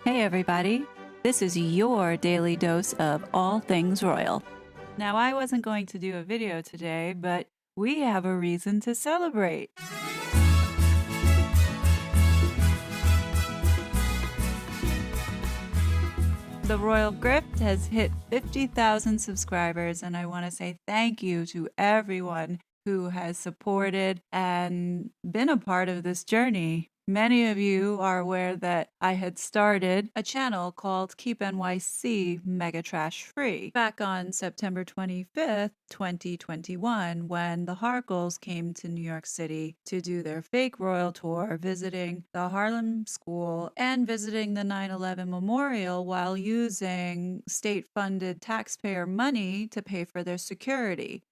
Hey everybody, this is your daily dose of all things royal. Now, I wasn't going to do a video today, but we have a reason to celebrate. The Royal Grift has hit 50,000 subscribers, and I want to say thank you to everyone who has supported and been a part of this journey. Many of you are aware that I had started a channel called Keep NYC Mega Trash Free back on September 25th, 2021, when the Harkles came to New York City to do their fake royal tour, visiting the Harlem School and visiting the 9/11 Memorial while using state-funded taxpayer money to pay for their security.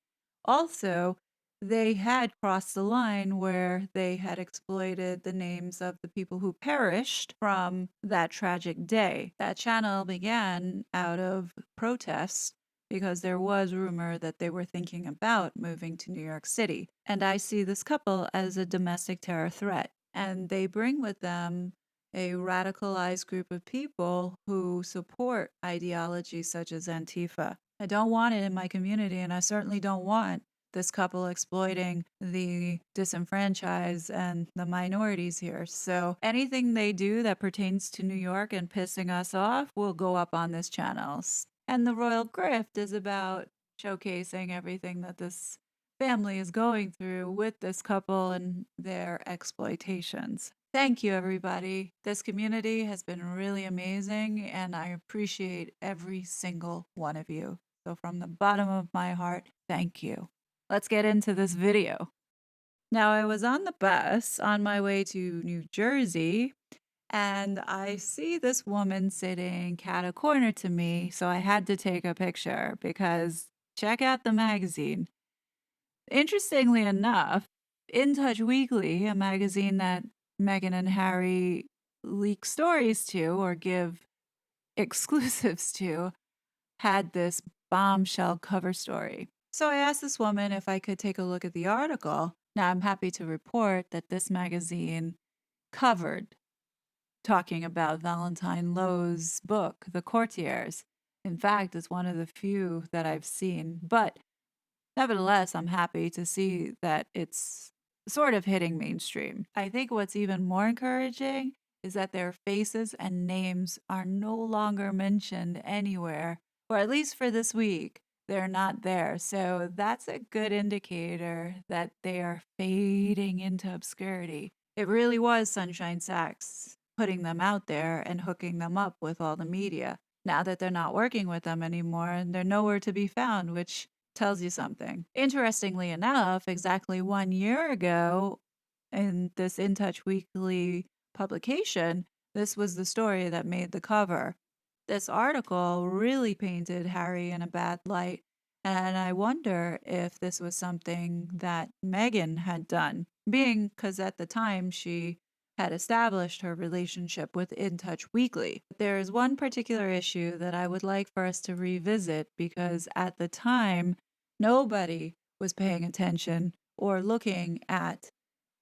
Also, they had crossed the line where they had exploited the names of the people who perished from that tragic day. That channel began out of protest because there was rumor that they were thinking about moving to New York City. And I see this couple as a domestic terror threat. And they bring with them a radicalized group of people who support ideologies such as Antifa. I don't want it in my community, and I certainly don't want this couple exploiting the disenfranchised and the minorities here. So anything they do that pertains to New York and pissing us off will go up on this channel. And the Royal Grift is about showcasing everything that this family is going through with this couple and their exploitations. Thank you, everybody. This community has been really amazing, and I appreciate every single one of you. So from the bottom of my heart, thank you. Let's get into this video. Now, I was on the bus on my way to New Jersey, and I see this woman sitting cat corner to me, so I had to take a picture because check out the magazine. Interestingly enough, In Touch Weekly, a magazine that Meghan and Harry leak stories to or give exclusives to, had this bombshell cover story. So I asked this woman if I could take a look at the article. Now, I'm happy to report that this magazine covered talking about Valentine Lowe's book, The Courtiers. In fact, it's one of the few that I've seen. But nevertheless, I'm happy to see that it's sort of hitting mainstream. I think what's even more encouraging is that their faces and names are no longer mentioned anywhere, or at least for this week, they're not there. So that's a good indicator that they are fading into obscurity. It really was Sunshine Sachs putting them out there and hooking them up with all the media. Now that they're not working with them anymore and they're nowhere to be found, which tells you something. Interestingly enough, exactly 1 year ago, in this In Touch Weekly publication, this was the story that made the cover. This article really painted Harry in a bad light, and I wonder if this was something that Meghan had done, being because at the time she had established her relationship with In Touch Weekly. There is one particular issue that I would like for us to revisit because at the time, nobody was paying attention or looking at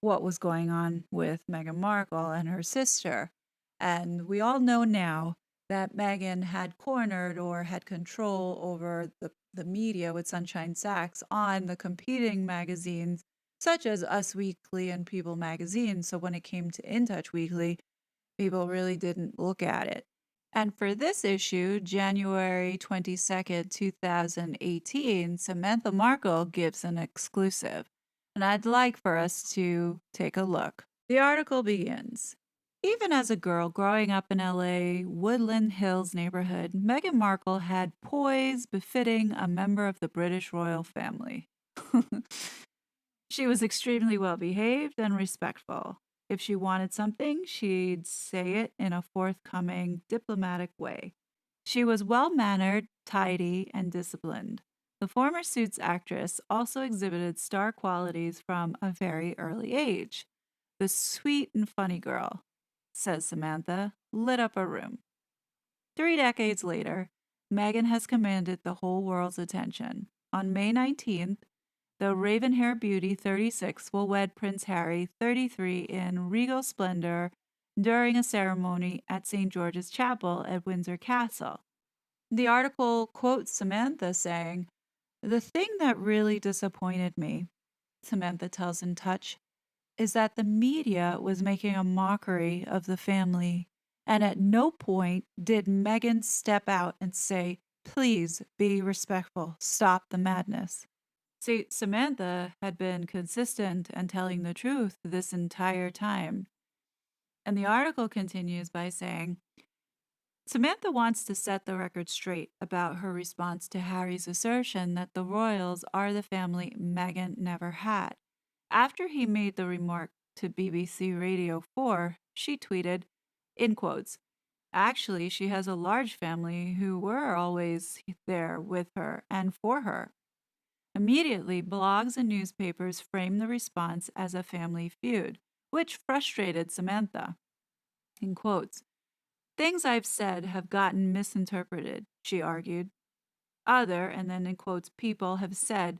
what was going on with Meghan Markle and her sister. And we all know now that Meghan had cornered or had control over the media with Sunshine Sachs on the competing magazines, such as Us Weekly and People Magazine. So when it came to In Touch Weekly, people really didn't look at it. And for this issue, January 22nd, 2018, Samantha Markle gives an exclusive. And I'd like for us to take a look. The article begins. Even as a girl growing up in LA Woodland Hills neighborhood, Meghan Markle had poise befitting a member of the British royal family. She was extremely well behaved and respectful. If she wanted something, she'd say it in a forthcoming, diplomatic way. She was well-mannered, tidy, and disciplined. The former Suits actress also exhibited star qualities from a very early age. The sweet and funny girl, says Samantha, lit up a room. 3 decades later, Meghan has commanded the whole world's attention. On May 19th, the raven-haired beauty 36 will wed Prince Harry 33 in regal splendor during a ceremony at St. George's Chapel at Windsor Castle. The article quotes Samantha saying, "The thing that really disappointed me," Samantha tells In Touch, "is that the media was making a mockery of the family, and at no point did Meghan step out and say, 'Please be respectful, stop the madness.'" See, Samantha had been consistent and telling the truth this entire time. And the article continues by saying, Samantha wants to set the record straight about her response to Harry's assertion that the royals are the family Meghan never had. After he made the remark to BBC Radio 4, she tweeted, in quotes, "Actually, she has a large family who were always there with her and for her." Immediately, blogs and newspapers framed the response as a family feud, which frustrated Samantha. In quotes, "Things I've said have gotten misinterpreted," she argued. Other, and then in quotes, people have said,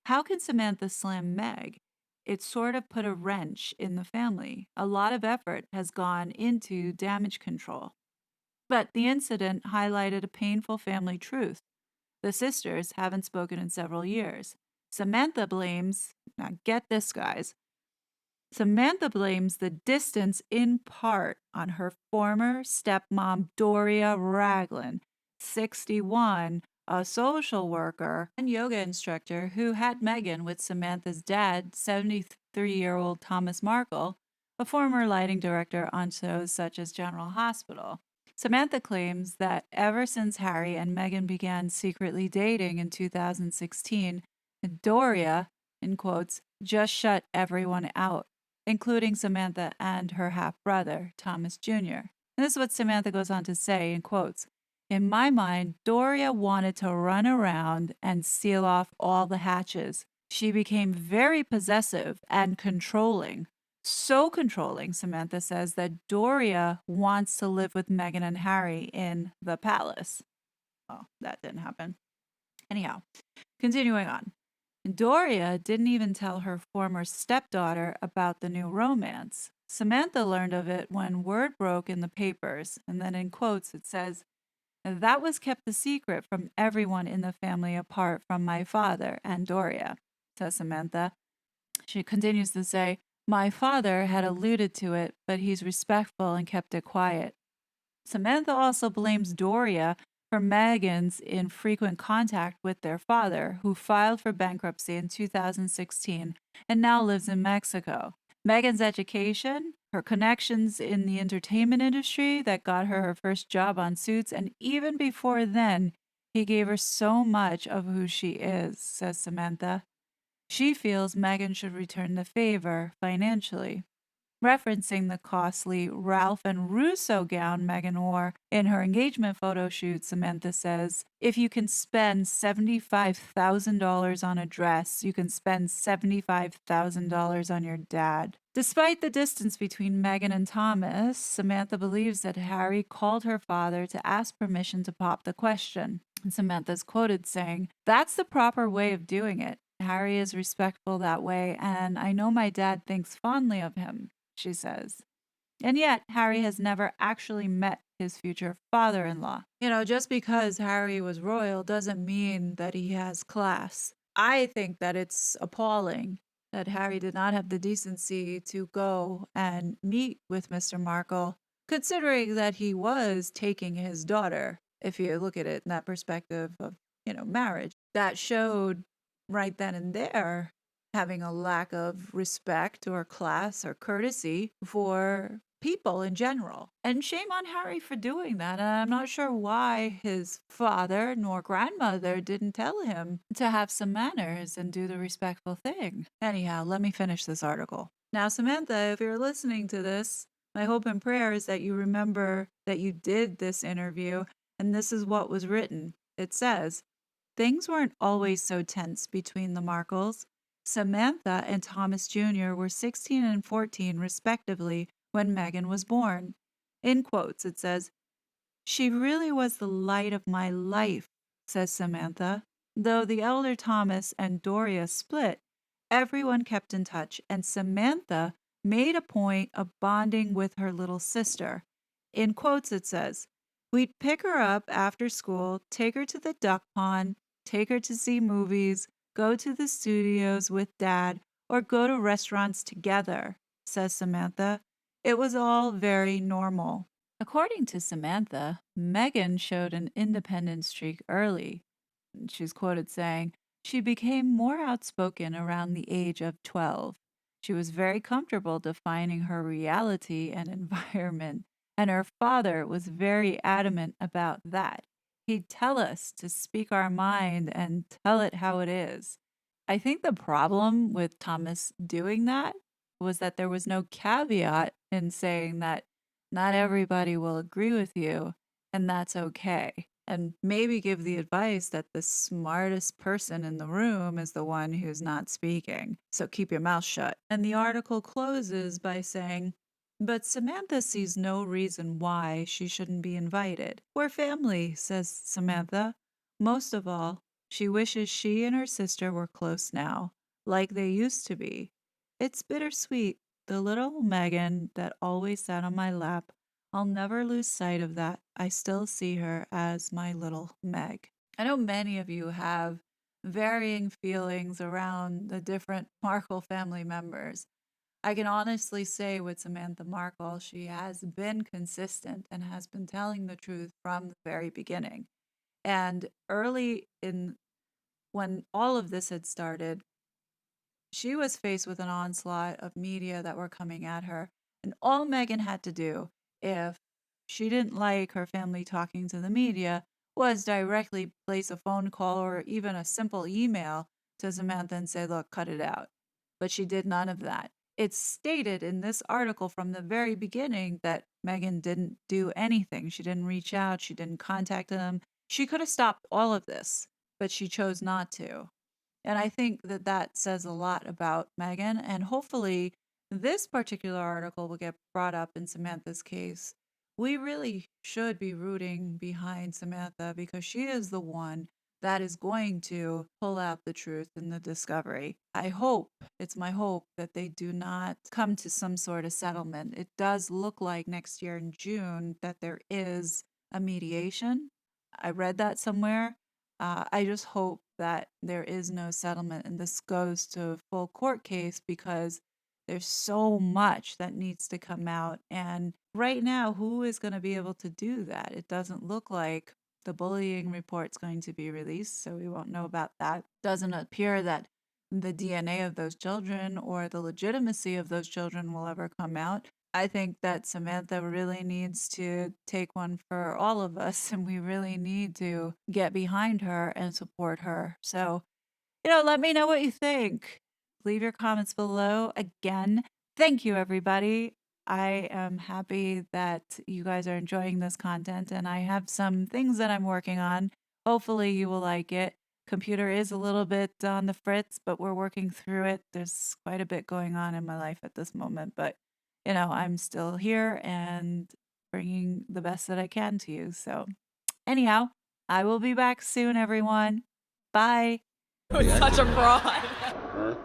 "How can Samantha slam Meg? It sort of put a wrench in the family. A lot of effort has gone into damage control." But the incident highlighted a painful family truth. The sisters haven't spoken in several years. Samantha blames, now get this, guys, Samantha blames the distance in part on her former stepmom, Doria Raglan, 61, a social worker and yoga instructor who had Meghan with Samantha's dad, 73-year-old Thomas Markle, a former lighting director on shows such as General Hospital. Samantha claims that ever since Harry and Meghan began secretly dating in 2016, Doria, in quotes, just shut everyone out, including Samantha and her half-brother, Thomas Jr. And this is what Samantha goes on to say, in quotes, "In my mind, Doria wanted to run around and seal off all the hatches. She became very possessive and controlling. So controlling," Samantha says, "that Doria wants to live with Meghan and Harry in the palace." Oh, that didn't happen. Anyhow, continuing on. Doria didn't even tell her former stepdaughter about the new romance. Samantha learned of it when word broke in the papers, and then in quotes it says, "That was kept a secret from everyone in the family apart from my father and Doria," says Samantha. She continues to say, "My father had alluded to it, but he's respectful and kept it quiet." Samantha also blames Doria for Meghan's infrequent contact with their father, who filed for bankruptcy in 2016 and now lives in Mexico. Meghan's education, her connections in the entertainment industry that got her her first job on Suits, and even before then, he gave her so much of who she is, says Samantha. She feels Meghan should return the favor financially. Referencing the costly Ralph and Russo gown Meghan wore in her engagement photo shoot, Samantha says, "If you can spend $75,000 on a dress, you can spend $75,000 on your dad." Despite the distance between Meghan and Thomas, Samantha believes that Harry called her father to ask permission to pop the question. And Samantha's quoted saying, "That's the proper way of doing it. Harry is respectful that way, and I know my dad thinks fondly of him," she says. And yet, Harry has never actually met his future father-in-law. Just because Harry was royal doesn't mean that he has class. I think that it's appalling that Harry did not have the decency to go and meet with Mr. Markle, considering that he was taking his daughter, if you look at it in that perspective of, marriage. That showed right then and there having a lack of respect or class or courtesy for people in general. And shame on Harry for doing that. And I'm not sure why his father nor grandmother didn't tell him to have some manners and do the respectful thing. Anyhow, let me finish this article. Now, Samantha, if you're listening to this, my hope and prayer is that you remember that you did this interview, and this is what was written. It says, "Things weren't always so tense between the Markles. Samantha and Thomas Jr. were 16 and 14, respectively, when Meghan was born." In quotes, it says, "She really was the light of my life," says Samantha. Though the elder Thomas and Doria split, everyone kept in touch, and Samantha made a point of bonding with her little sister. In quotes, it says, "We'd pick her up after school, take her to the duck pond, take her to see movies, go to the studios with dad, or go to restaurants together," says Samantha. "It was all very normal." According to Samantha, Megan showed an independent streak early. She's quoted saying, "She became more outspoken around the age of 12. She was very comfortable defining her reality and environment, and her father was very adamant about that. He'd tell us to speak our mind and tell it how it is." I think the problem with Thomas doing that was that there was no caveat in saying that not everybody will agree with you, and that's okay. And maybe give the advice that the smartest person in the room is the one who's not speaking. So keep your mouth shut. And the article closes by saying, "But Samantha sees no reason why she shouldn't be invited. We're family," says Samantha. "Most of all, she wishes she and her sister were close now, like they used to be. It's bittersweet. The little Megan that always sat on my lap, I'll never lose sight of that. I still see her as my little Meg." I know many of you have varying feelings around the different Markle family members. I can honestly say with Samantha Markle, she has been consistent and has been telling the truth from the very beginning. And early in when all of this had started, she was faced with an onslaught of media that were coming at her. And all Megan had to do, if she didn't like her family talking to the media, was directly place a phone call or even a simple email to Samantha and say, "Look, cut it out." But she did none of that. It's stated in this article from the very beginning that Megan didn't do anything. She didn't reach out, she didn't contact them. She could have stopped all of this, but she chose not to. And I think that that says a lot about Megan. And hopefully, this particular article will get brought up in Samantha's case. We really should be rooting behind Samantha because she is the one that is going to pull out the truth in the discovery. I hope, it's my hope, that they do not come to some sort of settlement. It does look like next year in June that there is a mediation. I read that somewhere. I just hope that there is no settlement and this goes to a full court case because there's so much that needs to come out. And right now, who is going to be able to do that? It doesn't look like the bullying report's going to be released, so we won't know about that. Doesn't appear that the DNA of those children or the legitimacy of those children will ever come out. I think that Samantha really needs to take one for all of us, and we really need to get behind her and support her. So, let me know what you think. Leave your comments below. Again, thank you, everybody. I am happy that you guys are enjoying this content, and I have some things that I'm working on. Hopefully, you will like it. Computer is a little bit on the fritz, but we're working through it. There's quite a bit going on in my life at this moment, but I'm still here and bringing the best that I can to you. So, anyhow, I will be back soon, everyone. Bye. Such a fraud.